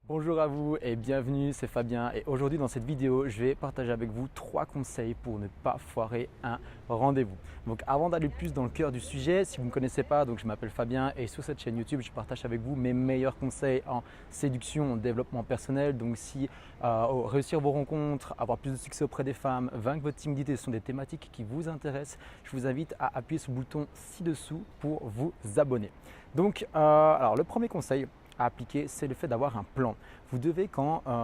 Bonjour à vous et bienvenue, c'est Fabien et aujourd'hui dans cette vidéo, je vais partager avec vous 3 conseils pour ne pas foirer un rendez-vous. Donc avant d'aller plus dans le cœur du sujet, si vous ne me connaissez pas, donc je m'appelle Fabien et sur cette chaîne YouTube, je partage avec vous mes meilleurs conseils en séduction, en développement personnel. Donc si réussir vos rencontres, avoir plus de succès auprès des femmes, vaincre votre timidité, ce sont des thématiques qui vous intéressent, je vous invite à appuyer sur le bouton ci-dessous pour vous abonner. Donc alors le premier conseil à appliquer, c'est le fait d'avoir un plan. Vous devez,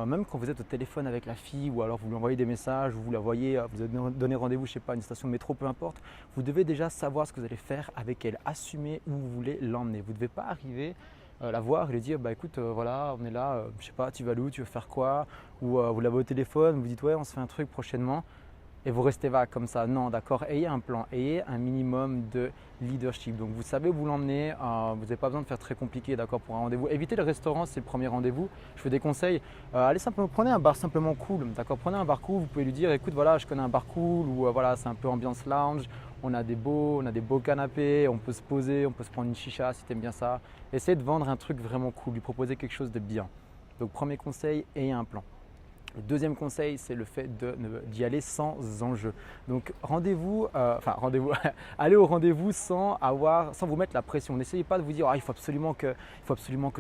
même quand vous êtes au téléphone avec la fille ou alors vous lui envoyez des messages, ou vous la voyez, vous avez donné rendez-vous, je sais pas, à une station de métro, peu importe, vous devez déjà savoir ce que vous allez faire avec elle, assumer où vous voulez l'emmener. Vous ne devez pas arriver la voir et lui dire bah écoute voilà on est là, je sais pas, tu vas où, tu veux faire quoi, ou vous l'avez au téléphone, vous dites ouais on se fait un truc prochainement et vous restez vague comme ça. Non, d'accord, ayez un plan, ayez un minimum de leadership. Donc vous savez où vous l'emmenez, vous n'avez pas besoin de faire très compliqué, d'accord, pour un rendez-vous. Évitez le restaurant, c'est le premier rendez-vous. Je vous déconseille, allez simplement, prenez un bar simplement cool, d'accord, prenez un bar cool, vous pouvez lui dire écoute voilà je connais un bar cool, ou voilà c'est un peu ambiance lounge, on a des beaux canapés, on peut se poser, on peut se prendre une chicha si tu aimes bien ça. Essayez de vendre un truc vraiment cool, lui proposer quelque chose de bien. Donc premier conseil, ayez un plan. Le deuxième conseil, c'est le fait d'y aller sans enjeu. Donc rendez-vous, allez au rendez-vous sans vous mettre la pression. N'essayez pas de vous dire il faut absolument que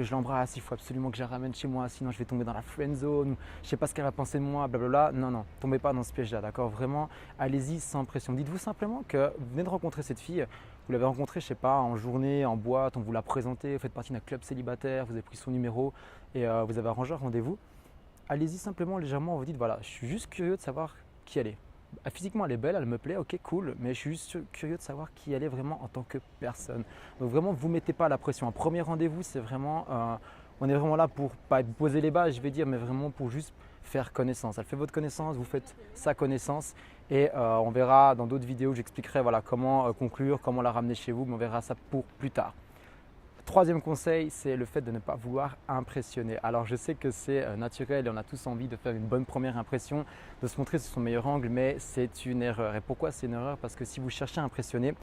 je l'embrasse, il faut absolument que je la ramène chez moi, sinon je vais tomber dans la friend zone, ou je ne sais pas ce qu'elle va penser de moi, blablabla. Non, non, tombez pas dans ce piège-là, d'accord? Vraiment, allez-y sans pression. Dites-vous simplement que vous venez de rencontrer cette fille, vous l'avez rencontrée, je ne sais pas, en journée, en boîte, on vous l'a présentée, vous faites partie d'un club célibataire, vous avez pris son numéro et vous avez arrangé un rendez-vous. Allez-y simplement légèrement, vous dites voilà, je suis juste curieux de savoir qui elle est. Physiquement elle est belle, elle me plaît, ok cool, mais je suis juste curieux de savoir qui elle est vraiment en tant que personne. Donc vraiment, vous ne mettez pas la pression. Un premier rendez-vous, c'est vraiment, on est vraiment là pour pas vous poser les bases, je vais dire, mais vraiment pour juste faire connaissance. Elle fait votre connaissance, vous faites sa connaissance et on verra dans d'autres vidéos, j'expliquerai voilà, comment conclure, comment la ramener chez vous, mais on verra ça pour plus tard. Troisième conseil, c'est le fait de ne pas vouloir impressionner. Alors je sais que c'est naturel et on a tous envie de faire une bonne première impression, de se montrer sur son meilleur angle, mais c'est une erreur. Et pourquoi c'est une erreur? Parce que si vous cherchez à impressionner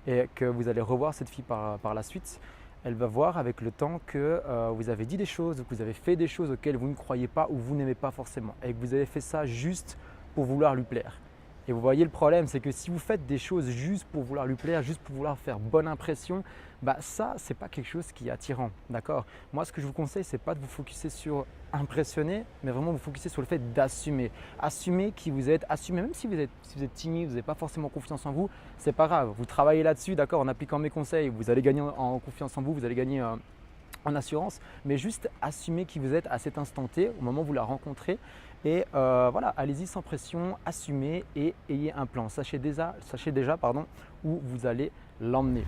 et que vous allez revoir cette fille par la suite, elle va voir avec le temps que vous avez dit des choses, que vous avez fait des choses auxquelles vous ne croyez pas ou vous n'aimez pas forcément et que vous avez fait ça juste pour vouloir lui plaire. Et vous voyez le problème, c'est que si vous faites des choses juste pour vouloir lui plaire, juste pour vouloir faire bonne impression, bah ça, c'est pas quelque chose qui est attirant, d'accord? Moi, ce que je vous conseille, c'est pas de vous focuser sur impressionner, mais vraiment vous focuser sur le fait d'assumer. Assumer qui vous êtes, assumer même si vous êtes timide, vous n'avez pas forcément confiance en vous, c'est pas grave. Vous travaillez là-dessus, d'accord, en appliquant mes conseils, vous allez gagner en confiance en vous, vous allez gagner en assurance, mais juste assumer qui vous êtes à cet instant T, au moment où vous la rencontrez. Et voilà, allez-y sans pression, assumez et ayez un plan. Sachez déjà où vous allez l'emmener.